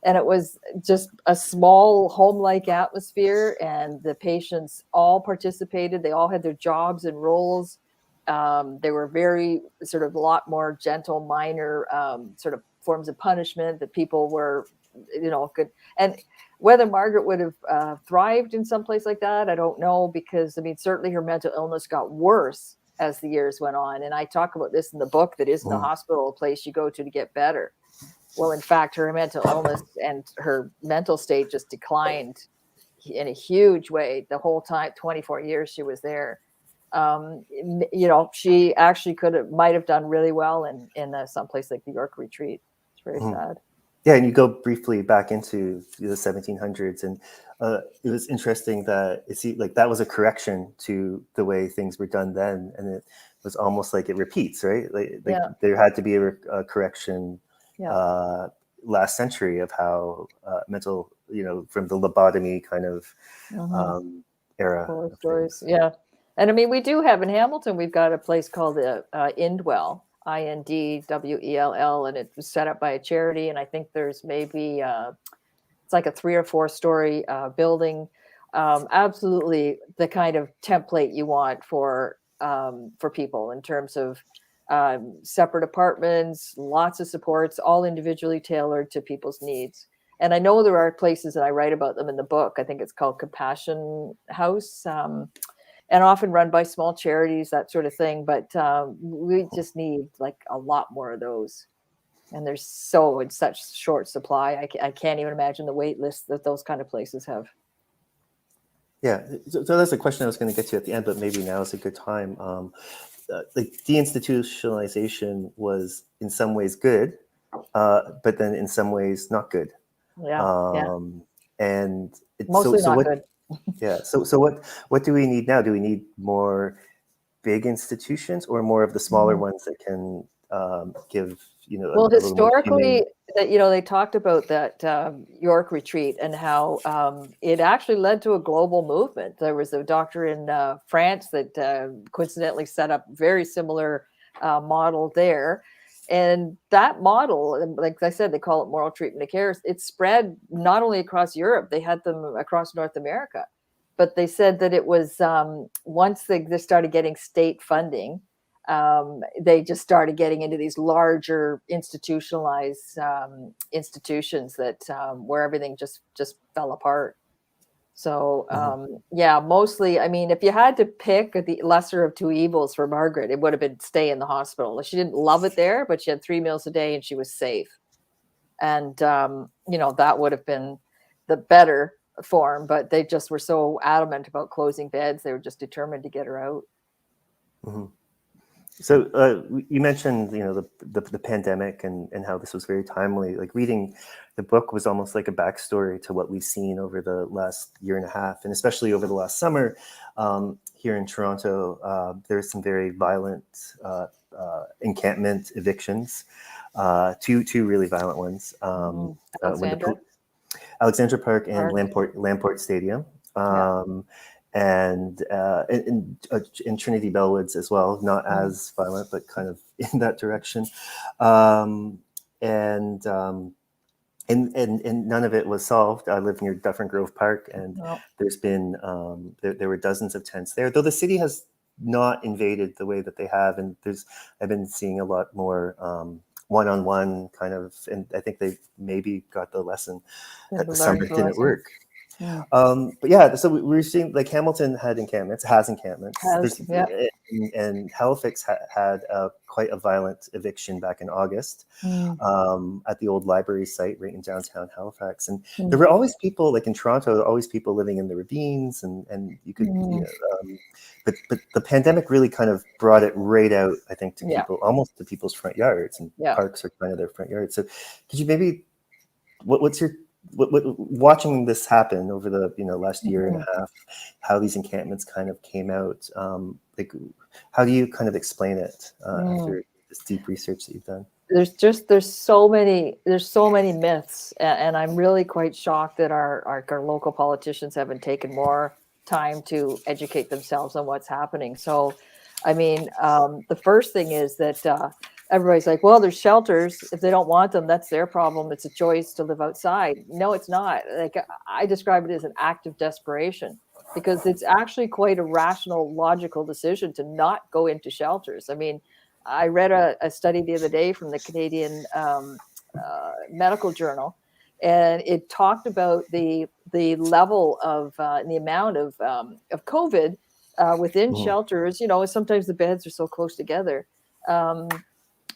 And it was just a small home-like atmosphere, and the patients all participated. They all had their jobs and roles. They were very sort of a lot more gentle, minor sort of forms of punishment that people were, good. And whether Margaret would have thrived in some place like that, I don't know, because I mean, certainly her mental illness got worse as the years went on. And I talk about this in the book, that isn't a hospital a place you go to get better. Well, in fact, her mental illness and her mental state just declined in a huge way the whole time, 24 years she was there. She actually might have done really well in someplace like the York Retreat. It's very sad. Yeah, and you go briefly back into the 1700s, and it was interesting that it seemed like that was a correction to the way things were done then, and it was almost like it repeats, right? Like there had to be a correction. Last century of how mental, from the lobotomy kind of era. Stories. Yeah. And I mean, we do have in Hamilton, we've got a place called Indwell, INDWELL, and it was set up by a charity. And I think there's maybe It's like a 3 or 4 story building. Absolutely the kind of template you want for people in terms of separate apartments, lots of supports, all individually tailored to people's needs. And I know there are places, and I write about them in the book. I think it's called Compassion House, and often run by small charities, that sort of thing. But we just need like a lot more of those. And there's so in such short supply. I can't even imagine the wait list that those kind of places have. Yeah, so that's a question I was going to get to at the end, but maybe now is a good time. Like deinstitutionalization was in some ways good, but then in some ways not good. Yeah. And Mostly not what, good. Yeah. So what do we need now? Do we need more big institutions or more of the smaller ones that can give, Well, a little more historically, humane... they talked about that York retreat and how it actually led to a global movement. There was a doctor in France that coincidentally set up very similar model there. And that model, like I said, they call it moral treatment of care. It spread not only across Europe, they had them across North America. But they said that it was once they started getting state funding, they just started getting into these larger institutionalized institutions that where everything just fell apart. So mostly, I mean, if you had to pick the lesser of two evils for Margaret, it would have been stay in the hospital. She didn't love it there, but she had 3 meals a day and she was safe. And that would have been the better form, but they just were so adamant about closing beds. They were just determined to get her out. Mm-hmm. So you mentioned, the pandemic and how this was very timely. Like reading the book was almost like a backstory to what we've seen over the last year and a half, and especially over the last summer here in Toronto. There's some very violent encampment evictions, two really violent ones. Alexandra Park and Lamport Stadium. And in Trinity Bellwoods as well, not as violent, but kind of in that direction. And none of it was solved. I live near Dufferin Grove Park, and there's been there were dozens of tents there. Though the city has not invaded the way that they have, and I've been seeing a lot more one-on-one kind of, and I think they maybe got the lesson that the summer didn't work. Yeah. But yeah, so we're seeing like Hamilton has encampments, and Halifax had quite a violent eviction back in August at the old library site right in downtown Halifax. And there were always people, like in Toronto, always people living in the ravines, and you could, but the pandemic really kind of brought it right out, I think, to people, almost to people's front yards, and parks are kind of their front yards. So could you maybe, what's your watching this happen over the last year and a half, how these encampments kind of came out, like how do you kind of explain it after this deep research that you've done? There's so many myths, and I'm really quite shocked that our local politicians haven't taken more time to educate themselves on what's happening. So I mean, the first thing is that everybody's like, well, there's shelters. If they don't want them, that's their problem. It's a choice to live outside. No, it's not. Like, I describe it as an act of desperation, because it's actually quite a rational, logical decision to not go into shelters. I mean, I read a study the other day from the Canadian Medical Journal, and it talked about the level of the amount of COVID within shelters. Sometimes the beds are so close together.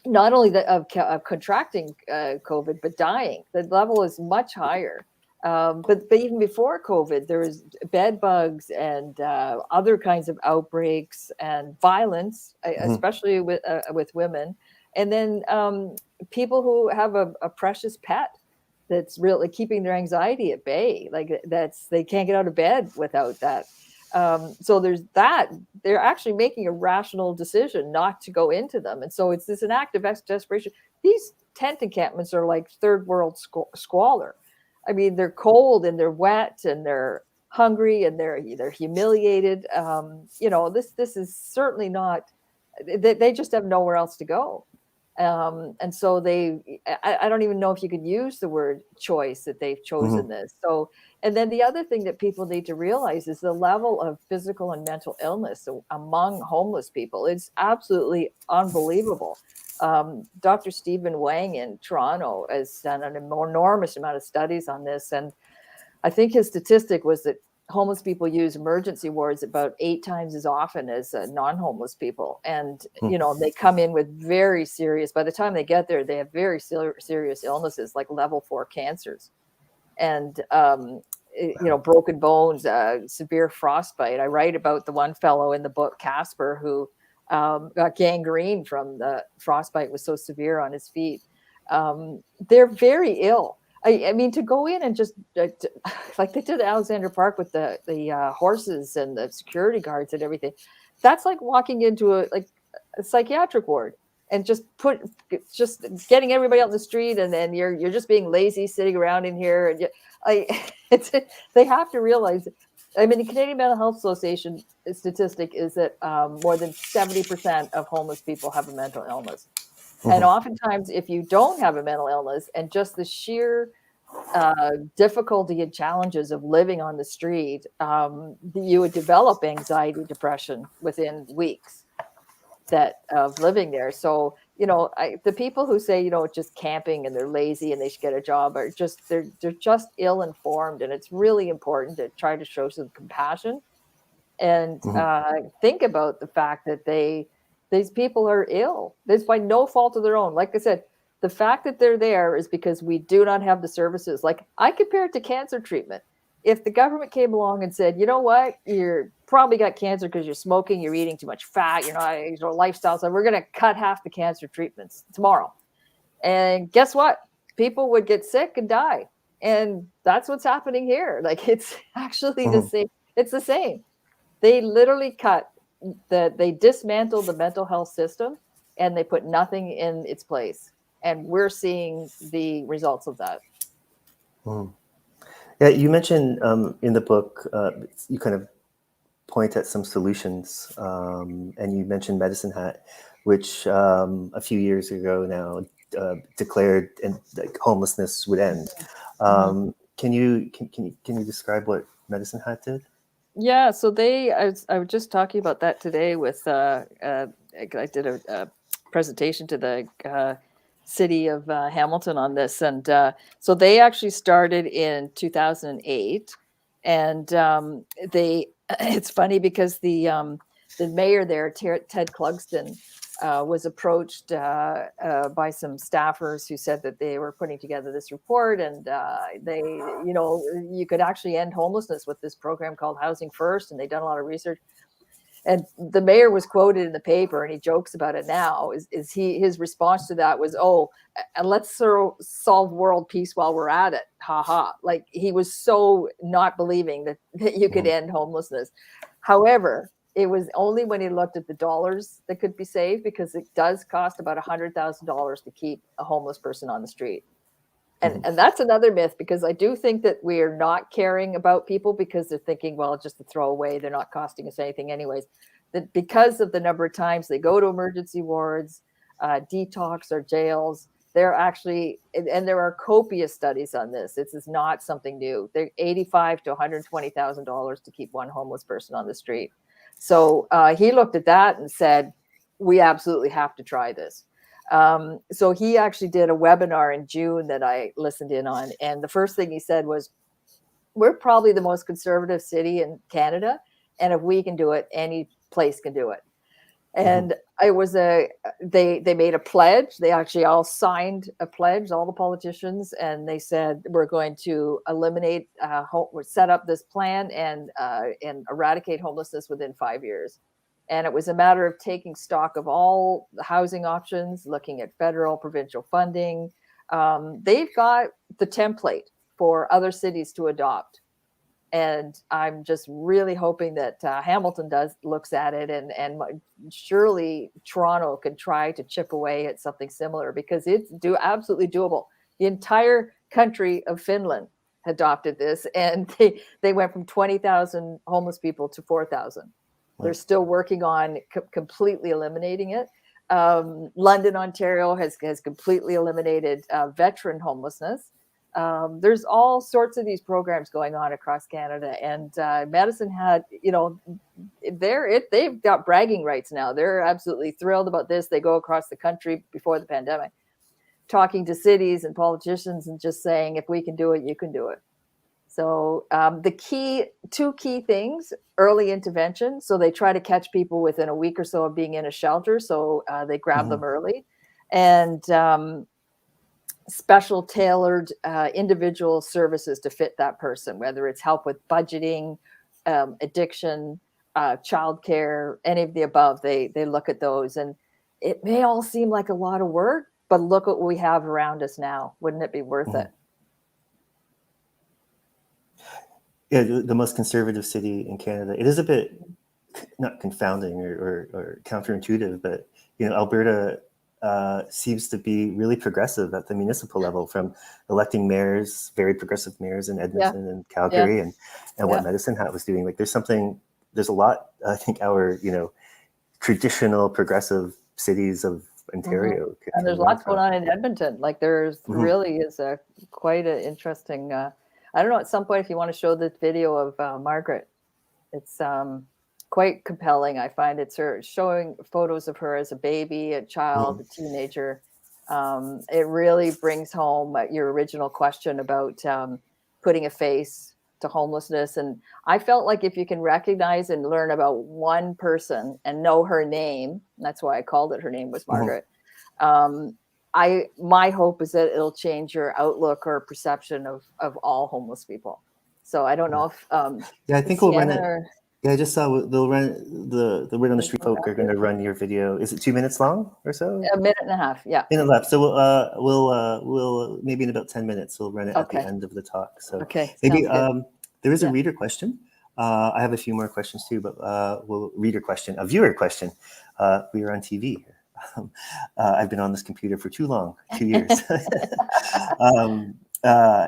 Not only of contracting COVID, but dying. The level is much higher. But even before COVID, there was bed bugs and other kinds of outbreaks and violence, especially with women. And then people who have a precious pet that's really keeping their anxiety at bay. Like they can't get out of bed without that. So there's that. They're actually making a rational decision not to go into them. And so it's an act of desperation. These tent encampments are like third world squalor. I mean, they're cold and they're wet and they're hungry and they're humiliated. This is certainly not, they just have nowhere else to go. And so I don't even know if you could use the word choice that they've chosen this. So, and then the other thing that people need to realize is the level of physical and mental illness among homeless people. It's absolutely unbelievable. Dr. Stephen Wang in Toronto has done an enormous amount of studies on this. And I think his statistic was that homeless people use emergency wards about 8 times as often as non-homeless people. And, you know, they come in with very serious, by the time they get there, they have very serious illnesses like level 4 cancers. And, you know, broken bones, severe frostbite. I write about the one fellow in the book, Casper, who got gangrene from the frostbite, was so severe on his feet. They're very ill. I mean, to go in and just like they did at Alexander Park with the horses and the security guards and everything, that's like walking into a psychiatric ward and just getting everybody out in the street, and then you're just being lazy sitting around in here. And they have to realize. I mean, the Canadian Mental Health Association statistic is that more than 70% of homeless people have a mental illness. And oftentimes, if you don't have a mental illness and just the sheer difficulty and challenges of living on the street, you would develop anxiety, depression within weeks of living there. So, you know, the people who say, you know, just camping and they're lazy and they should get a job are just, they're just ill-informed. And it's really important to try to show some compassion and think about the fact that these people are ill. It's by no fault of their own. Like I said, the fact that they're there is because we do not have the services. Like I compare it to cancer treatment. If the government came along and said, you know what, you're probably got cancer because you're smoking, you're eating too much fat, your lifestyle, so we're going to cut half the cancer treatments tomorrow. And guess what? People would get sick and die. And that's what's happening here. Like it's actually the same. It's the same. They literally they dismantled the mental health system and they put nothing in its place. And we're seeing the results of that. Yeah, you mentioned in the book, you kind of point at some solutions, and you mentioned Medicine Hat, which a few years ago now declared like homelessness would end. Can you describe what Medicine Hat did? Yeah, so I was just talking about that today with I did a presentation to the city of Hamilton on this, and so they actually started in 2008, and it's funny because the mayor there, Ted Clugston, was approached by some staffers who said that they were putting together this report, and you could actually end homelessness with this program called Housing First, and they'd done a lot of research. And the mayor was quoted in the paper, and he jokes about it now. His response to that was, "Oh, and let's solve world peace while we're at it." Ha ha! Like he was so not believing that you could end homelessness. However, it was only when he looked at the dollars that could be saved, because it does cost about $100,000 to keep a homeless person on the street. And that's another myth, because I do think that we're not caring about people because they're thinking, well, just to throw away, they're not costing us anything anyways. That because of the number of times they go to emergency wards, detox or jails, they're actually, and there are copious studies on this. This is not something new. They're $85,000 to $120,000 to keep one homeless person on the street. So he looked at that and said, we absolutely have to try this. So he actually did a webinar in June that I listened in on. And the first thing he said was, we're probably the most conservative city in Canada. And if we can do it, any place can do it. And it was they made a pledge. They actually all signed a pledge, all the politicians, and they said, we're going to eliminate, set up this plan and eradicate homelessness within 5 years. And it was a matter of taking stock of all the housing options, looking at federal, provincial funding. They've got the template for other cities to adopt. And I'm just really hoping that Hamilton looks at it, and surely Toronto can try to chip away at something similar, because it's absolutely doable. The entire country of Finland adopted this, and they went from 20,000 homeless people to 4,000. They're still working on completely eliminating it. London, Ontario has completely eliminated veteran homelessness. There's all sorts of these programs going on across Canada, and Medicine Hat, they've got bragging rights now. They're absolutely thrilled about this. They go across the country before the pandemic, talking to cities and politicians and just saying, if we can do it, you can do it. So two key things: early intervention. So they try to catch people within a week or so of being in a shelter. So they grab them early, and special tailored individual services to fit that person, whether it's help with budgeting, addiction, childcare, any of the above. They look at those, and it may all seem like a lot of work, but look what we have around us now. Wouldn't it be worth it? Yeah, the most conservative city in Canada. It is a bit not confounding or counterintuitive, but Alberta seems to be really progressive at the municipal level, from electing mayors, very progressive mayors in Edmonton and Calgary, and what Medicine Hat was doing. Like there's a lot. I think our traditional progressive cities of Ontario, and there's lots going on in Edmonton. Like there's really is quite an interesting. I don't know, at some point, if you want to show the video of Margaret, it's quite compelling. I find it's her showing photos of her as a baby, a child, a teenager. It really brings home your original question about putting a face to homelessness. And I felt like if you can recognize and learn about one person and know her name, that's why I called it, her name was Margaret. My hope is that it'll change your outlook or perception of all homeless people. So I don't know if I think we'll run it. Yeah, I just saw they'll run the Word on the Street folk are going to run your video. Is it 2 minutes long or so? A minute and a half, yeah. Minute left. So we'll maybe in about 10 minutes we'll run it at the end of the talk. So maybe there is a reader question. I have a few more questions too, but we'll reader question, a viewer question. We are on TV. I've been on this computer for too long, 2 years.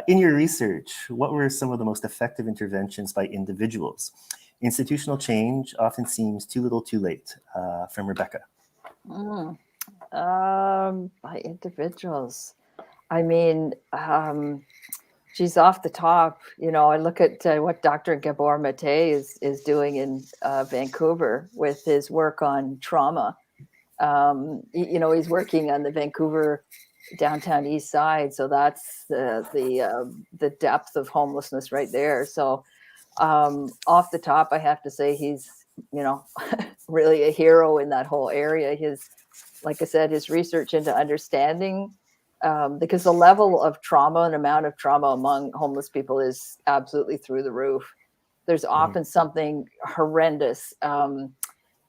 In your research, what were some of the most effective interventions by individuals? Institutional change often seems too little too late. From Rebecca. By individuals. I mean, she's off the top. I look at what Dr. Gabor Mate is doing in Vancouver with his work on trauma. He's working on the Vancouver downtown east side, so that's the depth of homelessness right there. So off the top, I have to say he's really a hero in that whole area. Like I said, his research into understanding, because the level of trauma and amount of trauma among homeless people is absolutely through the roof. There's often something horrendous.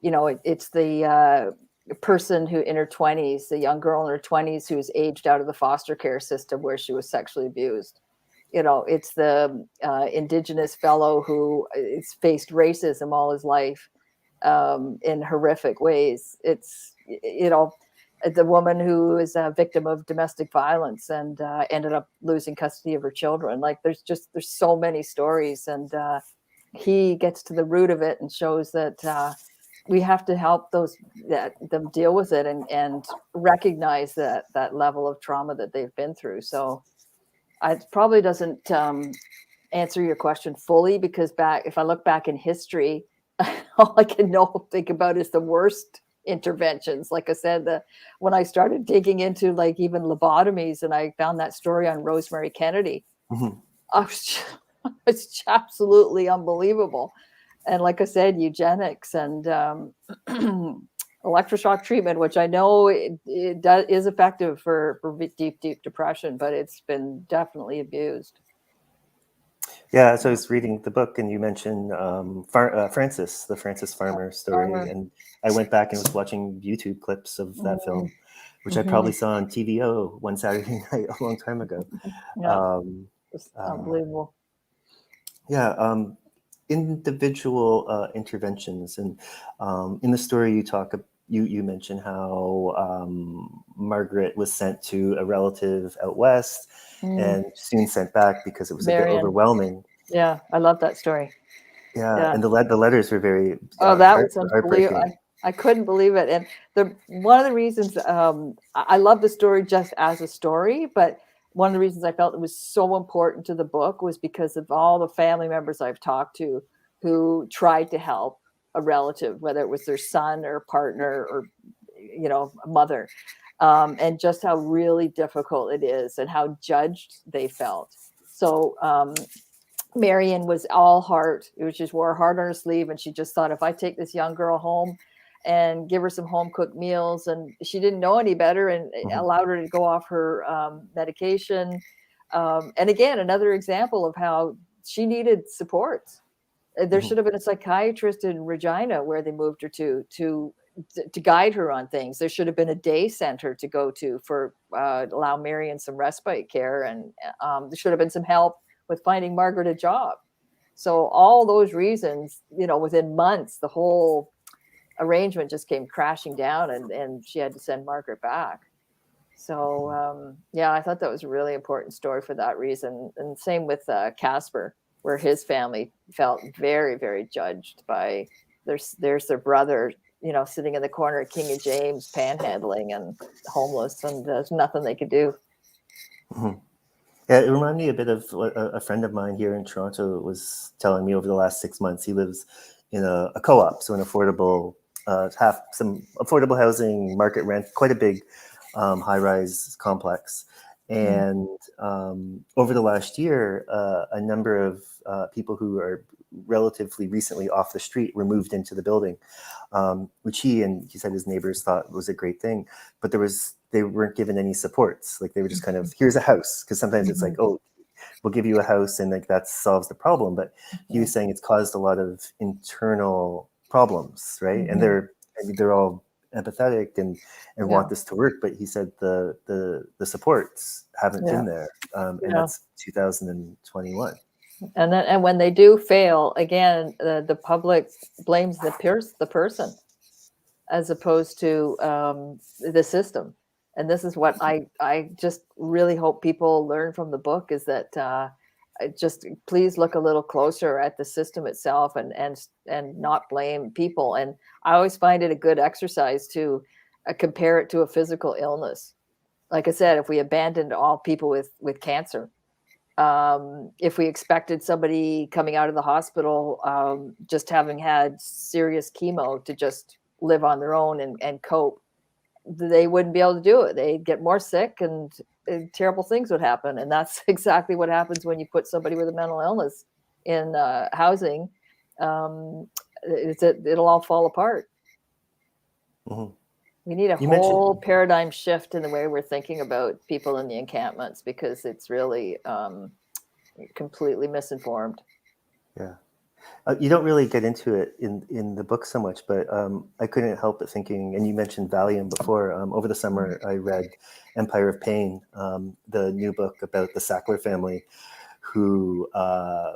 It's the person who in her 20s, the young girl in her 20s who's aged out of the foster care system where she was sexually abused. It's the Indigenous fellow who has faced racism all his life in horrific ways. It's, the woman who is a victim of domestic violence and ended up losing custody of her children. Like there's so many stories, and he gets to the root of it and shows that we have to help them deal with it and recognize that level of trauma that they've been through. So it probably doesn't answer your question fully, because if I look back in history, all I can think about is the worst interventions. Like I said, when I started digging into like even lobotomies, and I found that story on Rosemary Kennedy, it's absolutely unbelievable. And like I said, eugenics and electroshock treatment, which I know is effective for deep depression, but it's been definitely abused. Yeah, so I was reading the book, and you mentioned Francis, the Francis Farmer story, and I went back and was watching YouTube clips of that film, which I probably saw on TVO one Saturday night a long time ago. It's unbelievable. Individual interventions, and in the story you mentioned how Margaret was sent to a relative out west and soon sent back because it was a bit overwhelming. Yeah, I love that story. Yeah. And the letters were very that was unbelievable. I couldn't believe it. And one of the reasons I love the story just as a story, but one of the reasons I felt it was so important to the book was because of all the family members I've talked to who tried to help a relative, whether it was their son or partner or, a mother, and just how really difficult it is and how judged they felt. So Marion was all heart. It was just wore her heart on her sleeve. And she just thought, if I take this young girl home and give her some home cooked meals, and she didn't know any better, and allowed her to go off her medication. And again, another example of how she needed support. There should have been a psychiatrist in Regina where they moved her to guide her on things. There should have been a day center to go to for allow Marion some respite care. And there should have been some help with finding Margaret a job. So all those reasons, within months, the whole arrangement just came crashing down, and she had to send Margaret back. So I thought that was a really important story for that reason. And same with Casper, where his family felt very, very judged by there's their brother, sitting in the corner at King of James, panhandling and homeless, and there's nothing they could do. Yeah, it reminded me a bit of what a friend of mine here in Toronto was telling me over the last 6 months. He lives in a co-op, so an affordable, some affordable housing, market rent, quite a big high-rise complex. And over the last year, a number of people who are relatively recently off the street were moved into the building, which he said his neighbors thought was a great thing, but they weren't given any supports. Like, they were just kind of, here's a house, because sometimes it's like, oh, we'll give you a house and like that solves the problem. But he was saying it's caused a lot of internal problems, right? And they're all empathetic and want this to work, but he said the supports haven't been there, and that's 2021. And when they do fail, again, the public blames the person as opposed to the system. And this is what I just really hope people learn from the book, is that just please look a little closer at the system itself and not blame people. And I always find it a good exercise to compare it to a physical illness. Like I said, if we abandoned all people with cancer, if we expected somebody coming out of the hospital just having had serious chemo to just live on their own and cope, they wouldn't be able to do it. They'd get more sick and terrible things would happen. And that's exactly what happens when you put somebody with a mental illness in housing. It'll all fall apart. We need a whole paradigm shift in the way we're thinking about people in the encampments, because it's really completely misinformed. Yeah. You don't really get into it in the book so much, but I couldn't help but thinking, and you mentioned Valium before, over the summer I read Empire of Pain, the new book about the Sackler family, who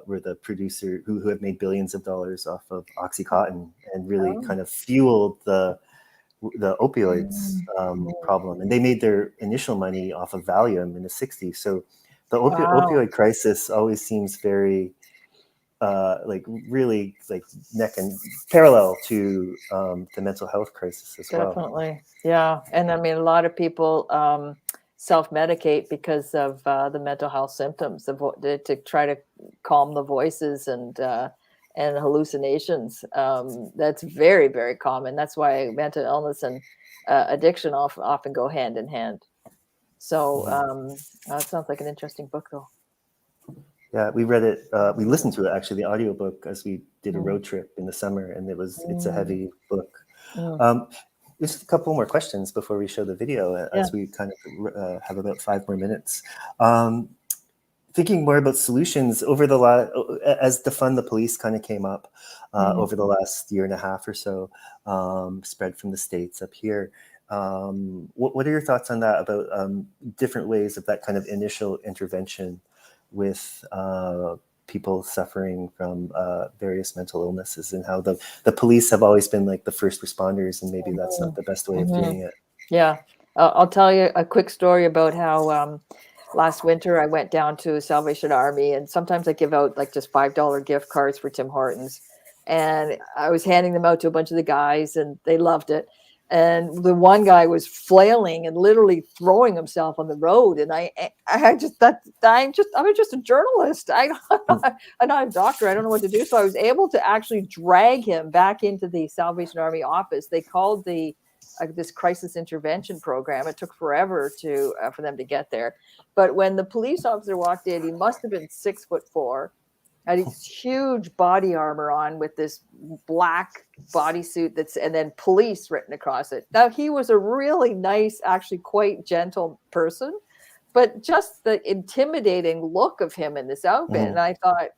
were the producer, who have made billions of dollars off of Oxycontin and really kind of fueled the opioids problem. And they made their initial money off of Valium in the 60s. So the opioid crisis always seems very really like neck and parallel to the mental health crisis as well. Definitely. Yeah. And I mean, a lot of people self-medicate because of the mental health symptoms to try to calm the voices and hallucinations. That's very, very common. That's why mental illness and addiction often go hand in hand. So that sounds like an interesting book, though. Yeah, we read it. We listened to it, actually, the audiobook, as we did a road trip in the summer, and it's a heavy book. Just a couple more questions before we show the video, as we kind of have about 5 more minutes. Thinking more about solutions over as defund the police kind of came up over the last year and a half or so, spread from the States up here. What are your thoughts on that, about different ways of that kind of initial intervention with people suffering from various mental illnesses, and how the police have always been like the first responders, and maybe that's not the best way of doing it? Yeah, I'll tell you a quick story about how last winter I went down to Salvation Army, and sometimes I give out like just $5 gift cards for Tim Hortons. And I was handing them out to a bunch of the guys, and they loved it. And the one guy was flailing and literally throwing himself on the road. And I'm just a journalist. I'm not a doctor. I don't know what to do. So I was able to actually drag him back into the Salvation Army office. They called this crisis intervention program. It took forever for them to get there. But when the police officer walked in, he must have been 6'4", had his huge body armor on with this black bodysuit and then police written across it. Now, he was a really nice, actually quite gentle person, but just the intimidating look of him in this outfit. And I thought,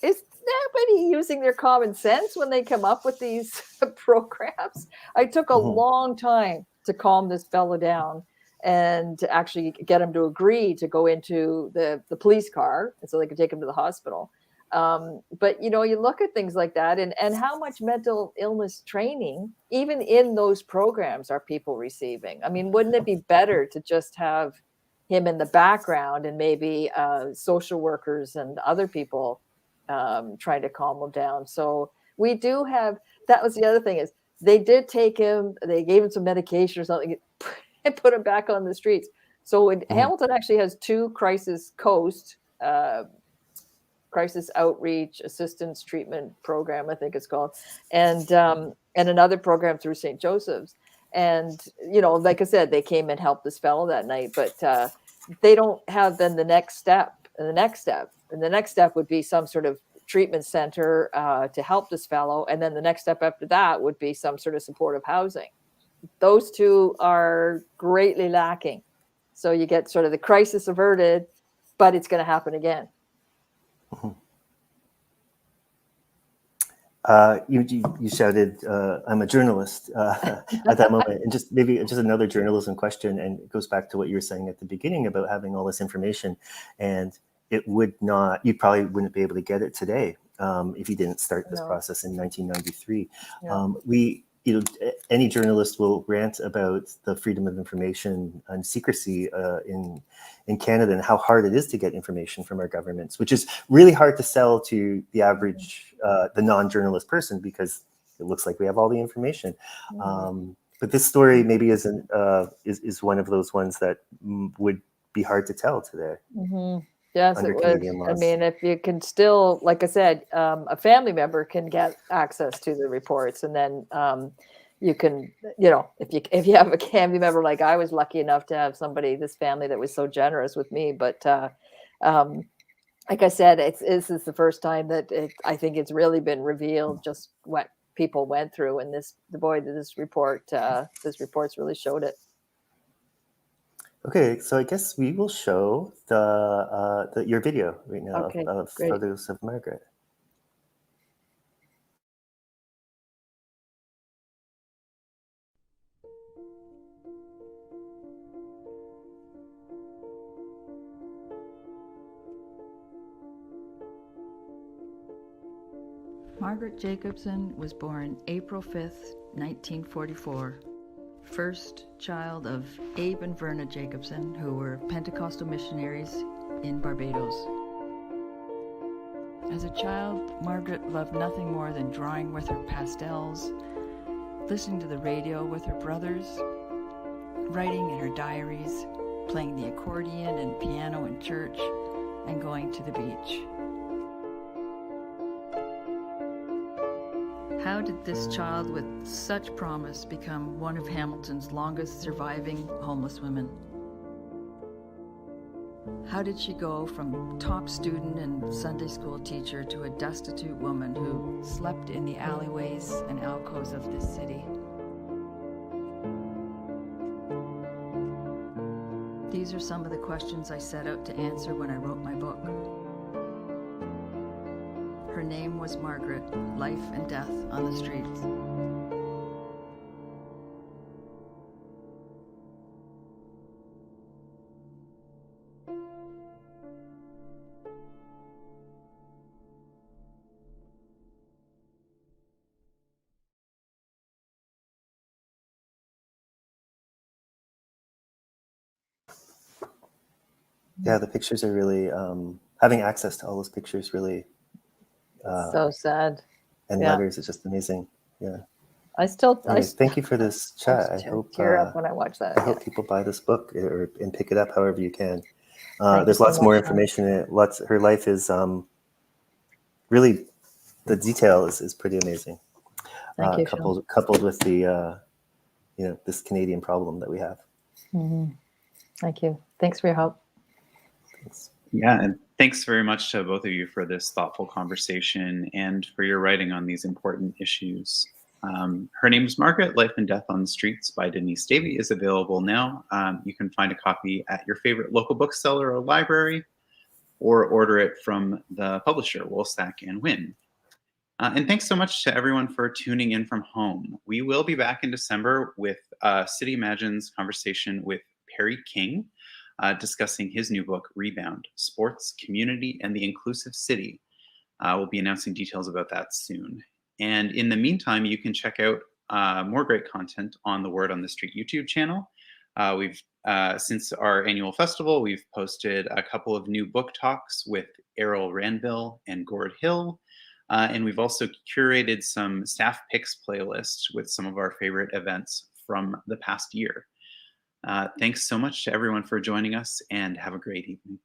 is nobody using their common sense when they come up with these programs? I took a long time to calm this fellow down and to actually get him to agree to go into the police car so they could take him to the hospital. But, you look at things like that and how much mental illness training, even in those programs, are people receiving? I mean, wouldn't it be better to just have him in the background and maybe social workers and other people trying to calm him down? So we do have, that was the other thing, is they did take him, they gave him some medication or something and put him back on the streets. So Hamilton actually has 2 crisis outreach assistance treatment program, I think it's called, and another program through St. Joseph's. And, like I said, they came and helped this fellow that night, but they don't have then the next step. And the next step would be some sort of treatment center to help this fellow. And then the next step after that would be some sort of supportive housing. Those 2 are greatly lacking. So you get sort of the crisis averted, but it's going to happen again. You shouted, "I'm a journalist" at that moment, and just another journalism question, and it goes back to what you were saying at the beginning about having all this information, and you probably wouldn't be able to get it today if you didn't start this process in 1993. Any journalist will rant about the freedom of information and secrecy in Canada and how hard it is to get information from our governments, which is really hard to sell to the average, the non-journalist person, because it looks like we have all the information. But this story maybe is one of those ones that would be hard to tell today. Yes, it would. I mean, if you can still, like I said, a family member can get access to the reports, and then you can, if you have a family member, like I was lucky enough to have this family that was so generous with me. But like I said, this is the first time that I think it's really been revealed just what people went through, and this report's really showed it. Okay, so I guess we will show your video right now of photos of Margaret. Margaret Jacobson was born April 5th, 1944. First child of Abe and Verna Jacobson, who were Pentecostal missionaries in Barbados. As a child, Margaret loved nothing more than drawing with her pastels, listening to the radio with her brothers, writing in her diaries, playing the accordion and piano in church, and going to the beach. How did this child with such promise become one of Hamilton's longest surviving homeless women? How did she go from top student and Sunday school teacher to a destitute woman who slept in the alleyways and alcoves of this city? These are some of the questions I set out to answer when I wrote my book. Her name was Margaret, life and death on the streets. Yeah, the pictures are really, having access to all those pictures really so sad. and Yeah. letters. It's just amazing. Yeah. I still, Anyway, thank you for this chat. I hope tear up when I watch that. I hope people buy this book and pick it up however you can. Thank you There's so lots more much, Shawn. information in it. Her life is really, the detail is pretty amazing. Thank you, Shawn. Coupled with the this Canadian problem that we have. Mhm. Thank you. Thanks for your help. Thanks. Yeah, and thanks very much to both of you for this thoughtful conversation and for your writing on these important issues. Her name is Margaret. Life and Death on the Streets by Denise Davy is available now. You can find a copy at your favorite local bookseller or library, or order it from the publisher, Woolstack and Wynn. And thanks so much to everyone for tuning in from home. We will be back in December with City Imagines conversation with Perry King, discussing his new book, Rebound, Sports, Community, and the Inclusive City. We'll be announcing details about that soon. And in the meantime, you can check out more great content on the Word on the Street YouTube channel. Since our annual festival, we've posted a couple of new book talks with Errol Ranville and Gord Hill. And we've also curated some staff picks playlists with some of our favorite events from the past year. Thanks so much to everyone for joining us, and have a great evening.